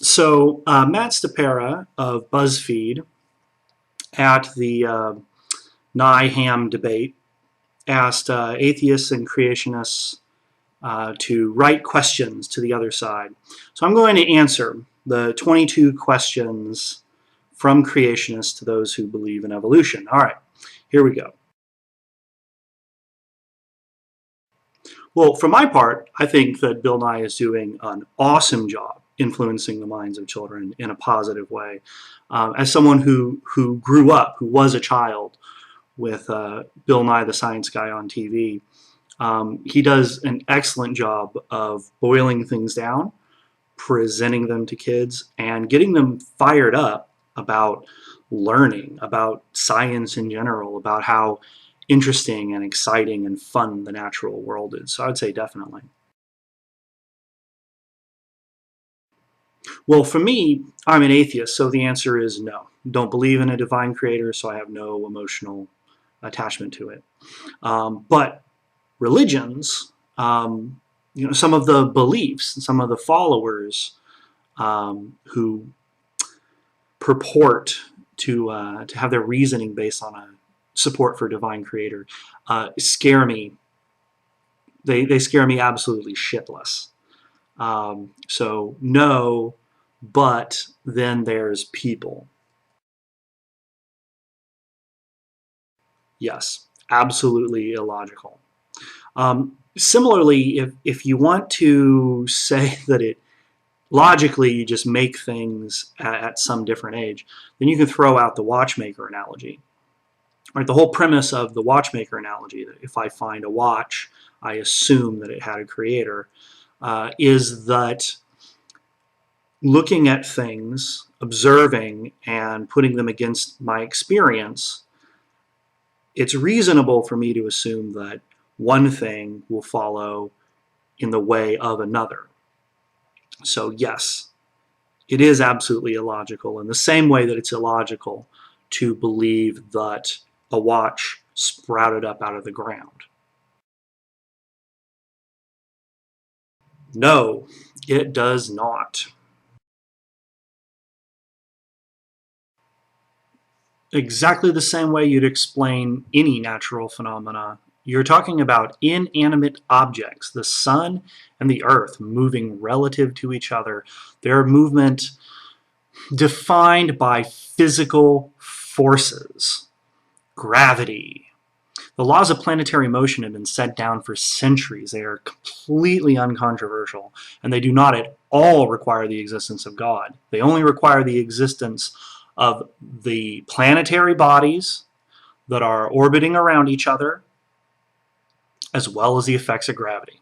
So Matt Stapera of BuzzFeed at the Nye-Ham debate asked atheists and creationists to write questions to the other side. So I'm going to answer the 22 questions from creationists to those who believe in evolution. All right, here we go. Well, for my part, I think that Bill Nye is doing an awesome job influencing the minds of children in a positive way. As someone who grew up, who was a child with Bill Nye the Science Guy on TV, he does an excellent job of boiling things down, presenting them to kids, and getting them fired up about learning, about science in general, about how interesting and exciting and fun the natural world is. So I would say definitely. Well, for me, I'm an atheist, so the answer is no. Don't believe in a divine creator, so I have no emotional attachment to it. But religions, some of the beliefs, some of the followers who purport to have their reasoning based on a support for a divine creator scare me. They scare me absolutely shitless. So no, but then there's people. Yes, absolutely illogical. Similarly, if you want to say that it logically you just make things at some different age, then you can throw out the watchmaker analogy. Right, the whole premise of the watchmaker analogy, that if I find a watch, I assume that it had a creator, is that looking at things, observing, and putting them against my experience, it's reasonable for me to assume that one thing will follow in the way of another. So yes, it is absolutely illogical in the same way that it's illogical to believe that a watch sprouted up out of the ground. No, it does not. Exactly the same way you'd explain any natural phenomena. You're talking about inanimate objects, the sun and the earth moving relative to each other. Their movement defined by physical forces, gravity. The laws of planetary motion have been set down for centuries. They are completely uncontroversial, and they do not at all require the existence of God. They only require the existence of the planetary bodies that are orbiting around each other, as well as the effects of gravity.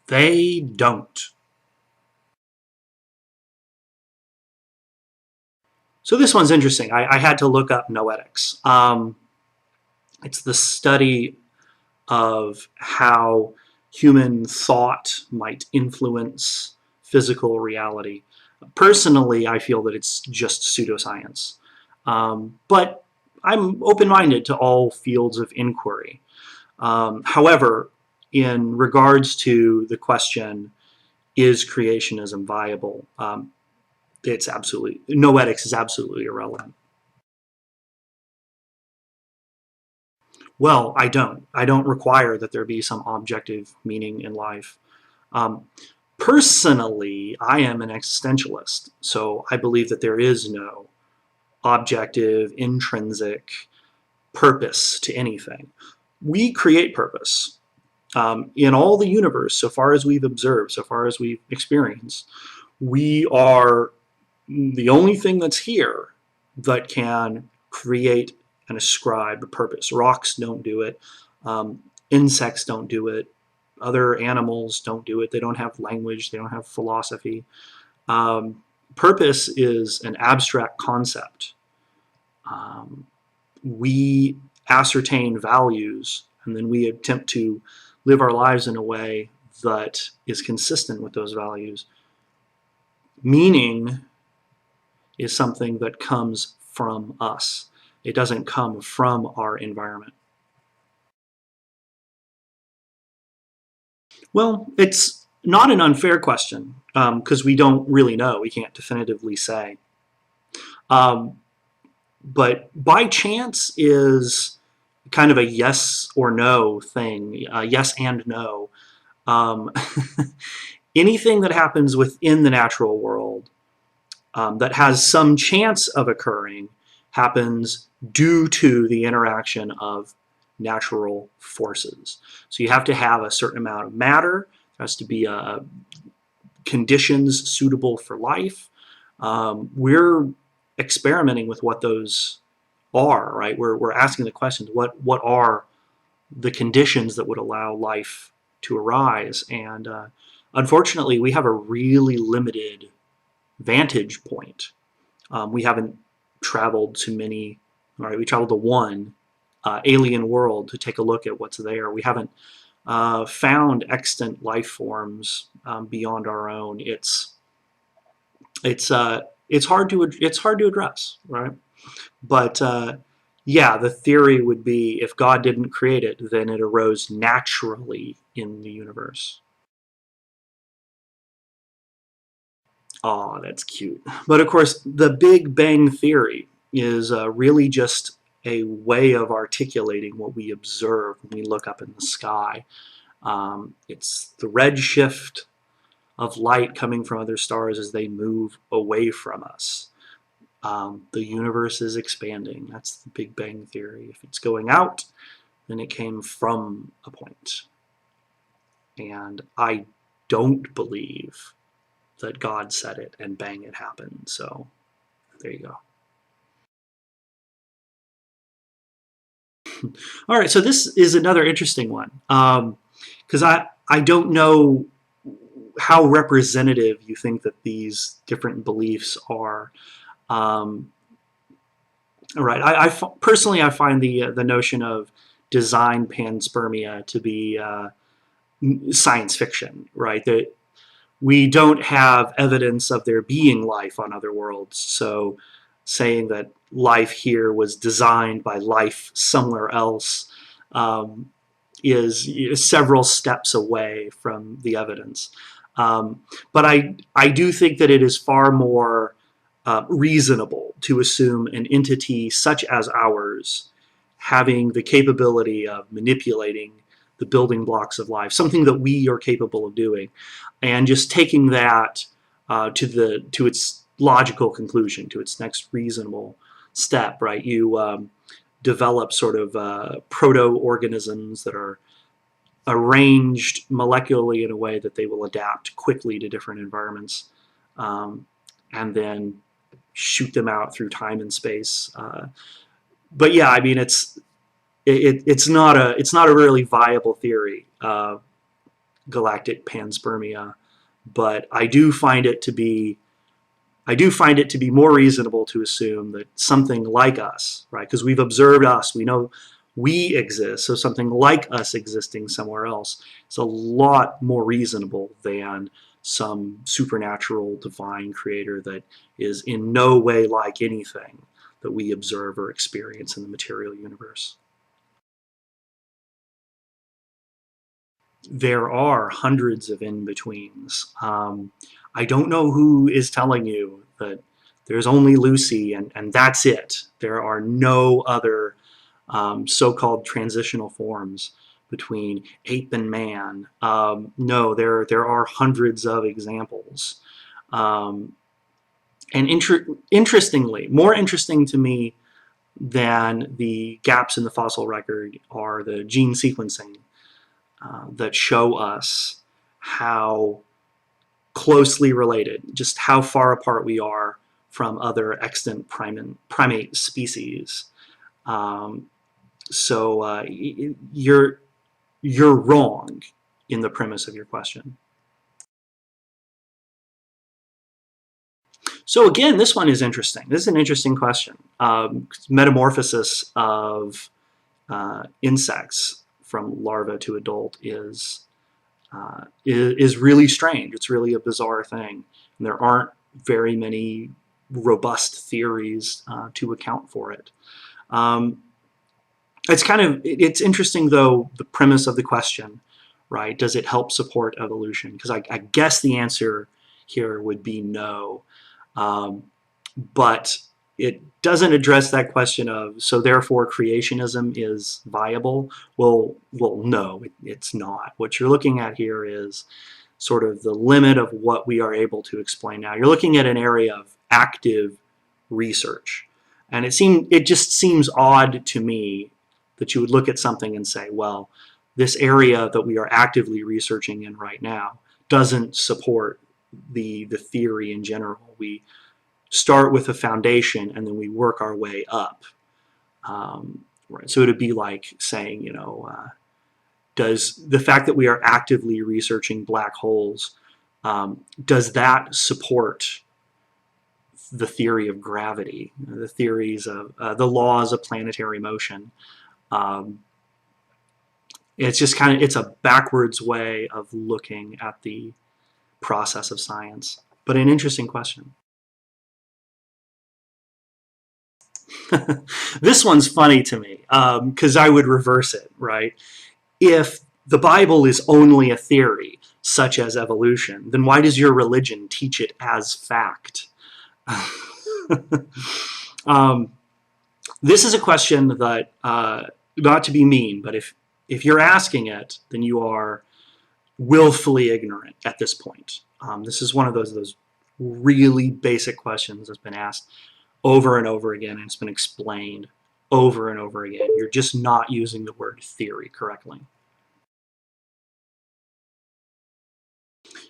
They don't. So this one's interesting. I had to look up Noetics. It's the study of how human thought might influence physical reality. Personally, I feel that it's just pseudoscience. But I'm open-minded to all fields of inquiry. However, in regards to the question, is creationism viable? It's absolutely, noetics is absolutely irrelevant. Well, I don't. I don't require that there be some objective meaning in life. Um, Personally, I am an existentialist, so I believe that there is no objective, intrinsic purpose to anything. We create purpose in all the universe, so far as we've observed, so far as we've experienced. We are the only thing that's here that can create and ascribe a purpose. Rocks don't do it. Insects don't do it. Other animals don't do it. They don't have language. They don't have philosophy. Purpose is an abstract concept. Um, we ascertain values and then we attempt to live our lives in a way that is consistent with those values. Meaning is something that comes from us. It doesn't come from our environment. Well, it's Not an unfair question, because we don't really know. We can't definitively say. Um, but by chance is kind of a yes or no thing, yes and no. Um, anything that happens within the natural world that has some chance of occurring happens due to the interaction of natural forces. So you have to have a certain amount of matter. There has to be conditions suitable for life. We're experimenting with what those are, right? We're asking the questions, what are the conditions that would allow life to arise? And unfortunately, we have a really limited vantage point. We haven't traveled to many, right? We traveled to one alien world to take a look at what's there. We haven't found extant life forms beyond our own. It's hard to address, right? But yeah, the theory would be if God didn't create it, then it arose naturally in the universe. Oh, that's cute. But of course, the Big Bang Theory is really just a way of articulating what we observe when we look up in the sky. It's the redshift of light coming from other stars as they move away from us. The universe is expanding. That's the Big Bang Theory. If it's going out, then it came from a point. And I don't believe that God said it and bang, it happened. So there you go. All right, so this is another interesting one because I don't know how representative you think that these different beliefs are. Um, all right, personally I find the notion of design panspermia to be science fiction, right? That we don't have evidence of there being life on other worlds. So saying that life here was designed by life somewhere else um, is several steps away from the evidence. But I do think that it is far more reasonable to assume an entity such as ours having the capability of manipulating the building blocks of life, something that we are capable of doing, and just taking that to its logical conclusion, to its next reasonable step. Right? You develop sort of proto-organisms that are arranged molecularly in a way that they will adapt quickly to different environments, and then shoot them out through time and space. But yeah, I mean, it's not a really viable theory, galactic panspermia. But I do find it to be more reasonable to assume that something like us, right? Because we've observed us, we know we exist, so something like us existing somewhere else is a lot more reasonable than some supernatural divine creator that is in no way like anything that we observe or experience in the material universe. There are hundreds of in-betweens. I don't know who is telling you that there's only Lucy and that's it. There are no other so-called transitional forms between ape and man. No, there are hundreds of examples. Um, and interestingly, more interesting to me than the gaps in the fossil record are the gene sequencing that show us how closely related, just how far apart we are from other extant primate species. Um, so you're wrong in the premise of your question. So again, this one is interesting. This is an interesting question. Metamorphosis of insects from larva to adult is really strange. It's really a bizarre thing. And there aren't very many robust theories to account for it. It's interesting though, the premise of the question, right? Does it help support evolution? Because I guess the answer here would be no. But it doesn't address that question of, so therefore creationism is viable. Well, no, it's not. What you're looking at here is sort of the limit of what we are able to explain now. You're looking at an area of active research. And it just seems odd to me that you would look at something and say, well, this area that we are actively researching in right now doesn't support the theory in general. We start with a foundation and then we work our way up. Right. So it would be like saying, does the fact that we are actively researching black holes, does that support the theory of gravity, the theories of the laws of planetary motion? It's just it's a backwards way of looking at the process of science, but an interesting question. This one's funny to me because I would reverse it, right? If the Bible is only a theory, such as evolution, then why does your religion teach it as fact? This is a question that, not to be mean, but if you're asking it, then you are willfully ignorant at this point. This is one of those really basic questions that's been asked over and over again, and it's been explained over and over again. You're just not using the word theory correctly.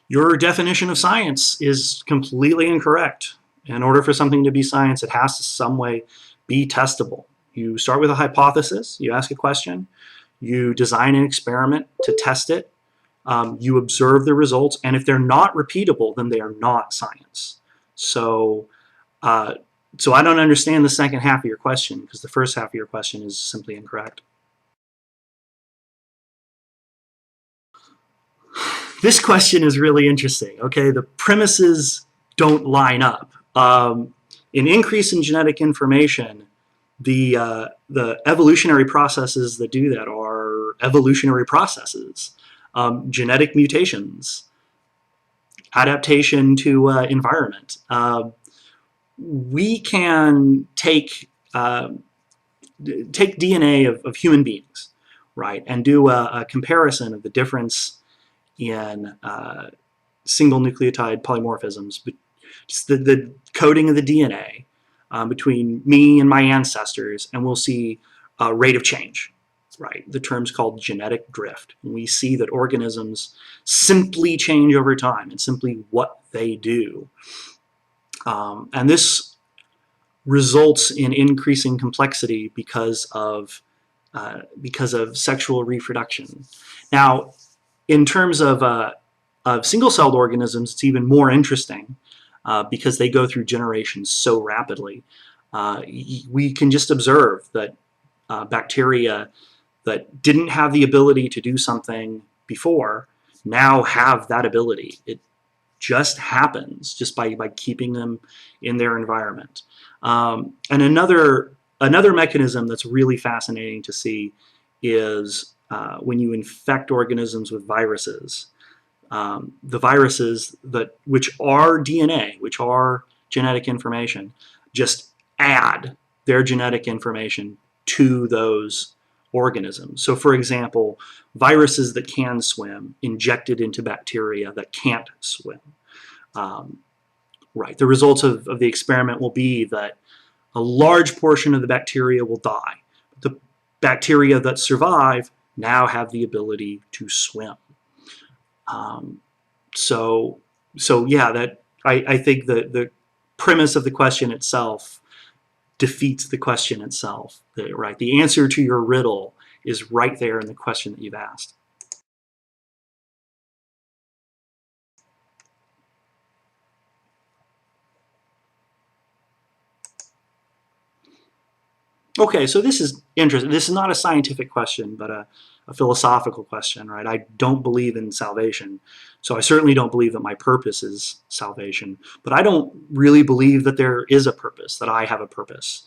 Your definition of science is completely incorrect. In order for something to be science, it has to some way be testable. You start with a hypothesis, you ask a question, you design an experiment to test it, you observe the results, and if they're not repeatable, then they are not science. So I don't understand the second half of your question, because the first half of your question is simply incorrect. This question is really interesting. Okay, the premises don't line up. An increase in genetic information, the evolutionary processes that do that are evolutionary processes. Genetic mutations, adaptation to environment. We can take DNA of human beings, right, and do a comparison of the difference in single nucleotide polymorphisms, just the coding of the DNA between me and my ancestors, and we'll see a rate of change, right? The term's called genetic drift. And we see that organisms simply change over time and simply what they do. And this results in increasing complexity because of sexual reproduction. Now, in terms of single-celled organisms, it's even more interesting because they go through generations so rapidly. We can just observe that bacteria that didn't have the ability to do something before now have that ability. It just happens just by keeping them in their environment. And another mechanism that's really fascinating to see is when you infect organisms with viruses. The viruses which are DNA, which are genetic information, just add their genetic information to those organisms. So for example, viruses that can swim injected into bacteria that can't swim. Right. The results of the experiment will be that a large portion of the bacteria will die. The bacteria that survive now have the ability to swim. So yeah, that I think the premise of the question itself defeats the question itself. Right, the answer to your riddle is right there in the question that you've asked. Okay, so this is interesting. This is not a scientific question, but a philosophical question, right? I don't believe in salvation, so I certainly don't believe that my purpose is salvation, but I don't really believe that there is a purpose, that I have a purpose.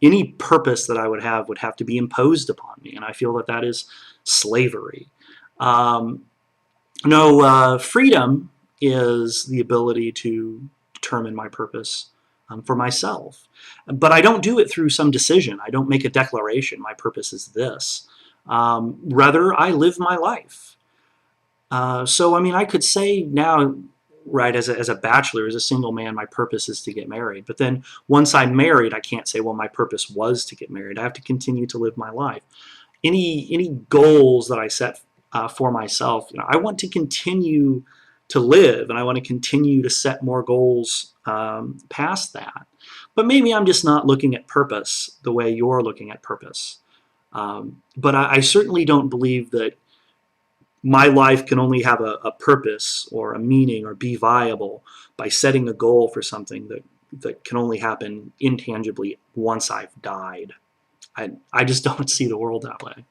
Any purpose that I would have to be imposed upon me, and I feel that that is slavery. Um, no, freedom is the ability to determine my purpose for myself. But I don't do it through some decision. I don't make a declaration, my purpose is this. Rather, I live my life. So, I mean, I could say now, right, as a bachelor, as a single man, my purpose is to get married. But then once I'm married, I can't say, well, my purpose was to get married. I have to continue to live my life. Any goals that I set for myself, I want to continue to live, and I want to continue to set more goals past that. But maybe I'm just not looking at purpose the way you're looking at purpose. But I certainly don't believe that my life can only have a purpose or a meaning or be viable by setting a goal for something that can only happen intangibly once I've died. I just don't see the world that way.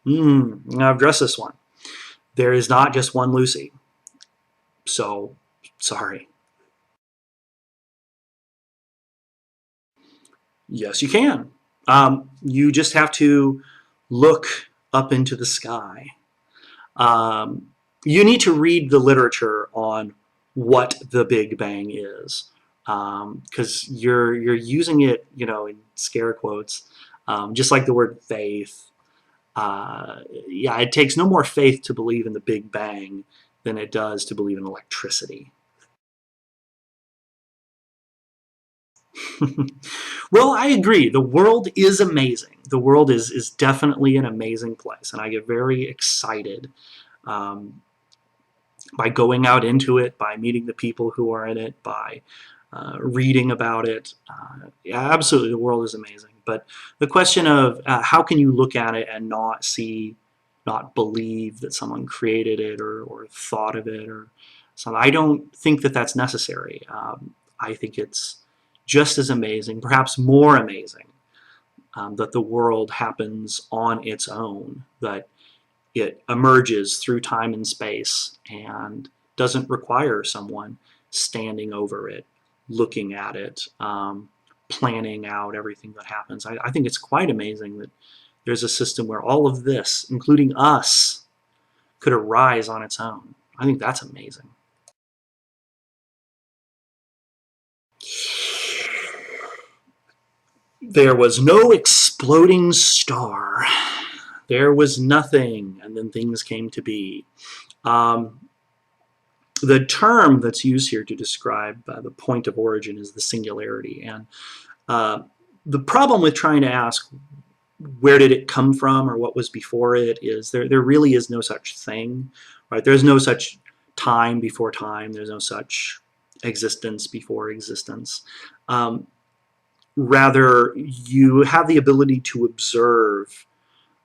I've addressed this one. There is not just one Lucy. So, sorry. Yes, you can. You just have to look up into the sky. Um, you need to read the literature on what the Big Bang is, because you're using it, in scare quotes, just like the word faith. Yeah, it takes no more faith to believe in the Big Bang than it does to believe in electricity. Well, I agree. The world is amazing. The world is definitely an amazing place, and I get very excited um, by going out into it, by meeting the people who are in it, by reading about it. Yeah, absolutely, the world is amazing. But the question of how can you look at it and not see, not believe that someone created it or thought of it or something, I don't think that that's necessary. I think it's just as amazing, perhaps more amazing, that the world happens on its own, that it emerges through time and space and doesn't require someone standing over it, looking at it, planning out everything that happens. I think it's quite amazing that there's a system where all of this, including us, could arise on its own. I think that's amazing. There was no exploding star. There was nothing, and then things came to be. Um, the term that's used here to describe the point of origin is the singularity. And uh, the problem with trying to ask where did it come from or what was before it is there really is no such thing, right? There's no such time before time. There's no such existence before existence. Um, Rather, you have the ability to observe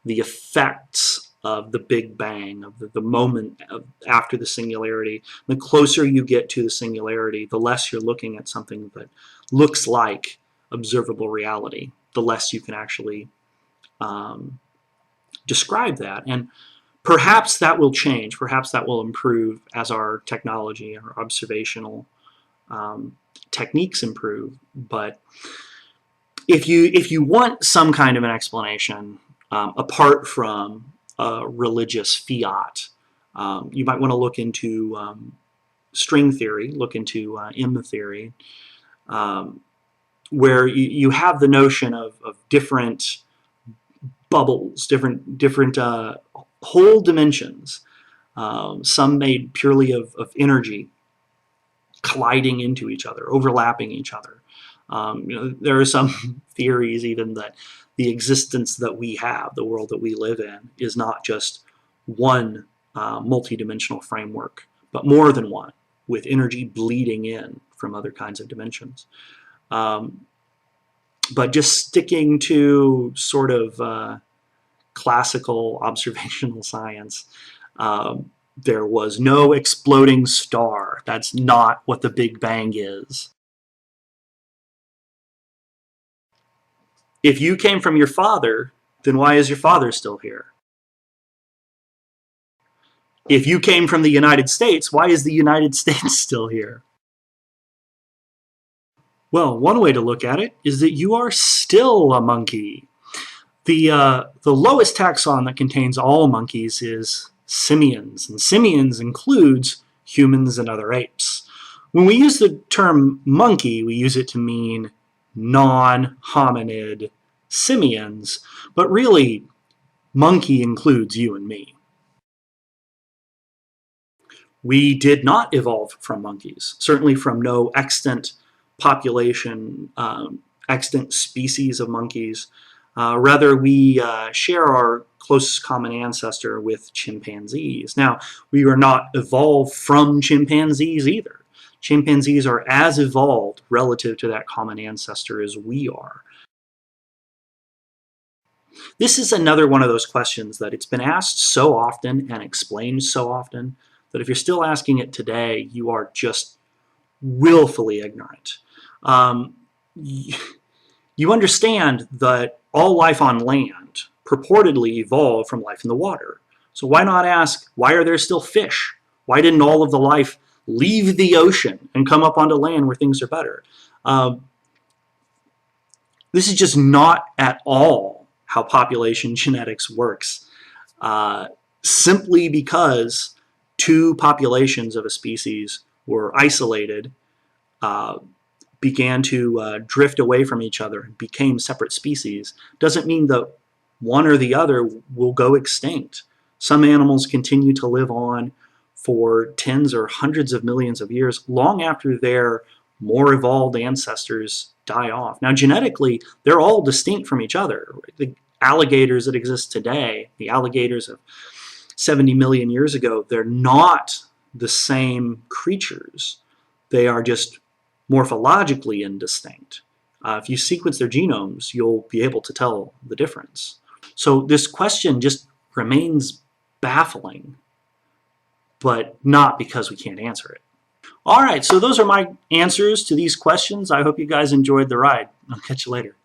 the effects of the Big Bang, of the moment after the singularity. The closer you get to the singularity, the less you're looking at something that looks like observable reality, the less you can actually um, describe that. And perhaps that will change. Perhaps that will improve as our technology, our observational techniques improve. But if you want some kind of an explanation apart from religious fiat, you might want to look into string theory, look into M theory, um, where you have the notion of different bubbles, different whole dimensions, some made purely of energy, colliding into each other, overlapping each other. There are some theories even that the existence that we have, the world that we live in, is not just one multidimensional framework, but more than one, with energy bleeding in from other kinds of dimensions. Um, but just sticking to sort of classical observational science, there was no exploding star. That's not what the Big Bang is. If you came from your father, then why is your father still here? If you came from the United States, why is the United States still here? Well, one way to look at it is that you are still a monkey. The lowest taxon that contains all monkeys is simians, and simians includes humans and other apes. When we use the term monkey, we use it to mean non-hominid simians, but really, monkey includes you and me. We did not evolve from monkeys, certainly from no extant population, extant species of monkeys. Rather, we share our closest common ancestor with chimpanzees. Now, we are not evolved from chimpanzees either. Chimpanzees are as evolved relative to that common ancestor as we are. This is another one of those questions that it's been asked so often and explained so often that if you're still asking it today, you are just willfully ignorant. Um, you understand that all life on land purportedly evolved from life in the water. So why not ask, why are there still fish? Why didn't all of the life leave the ocean and come up onto land where things are better? This is just not at all how population genetics works. Simply because two populations of a species were isolated, began to drift away from each other and became separate species, doesn't mean that one or the other will go extinct. Some animals continue to live on for tens or hundreds of millions of years, long after their more evolved ancestors die off. Now, genetically, they're all distinct from each other. The alligators that exist today, the alligators of 70 million years ago, they're not the same creatures. They are just morphologically indistinct. If you sequence their genomes, you'll be able to tell the difference. So this question just remains baffling, but not because we can't answer it. All right, so those are my answers to these questions. I hope you guys enjoyed the ride. I'll catch you later.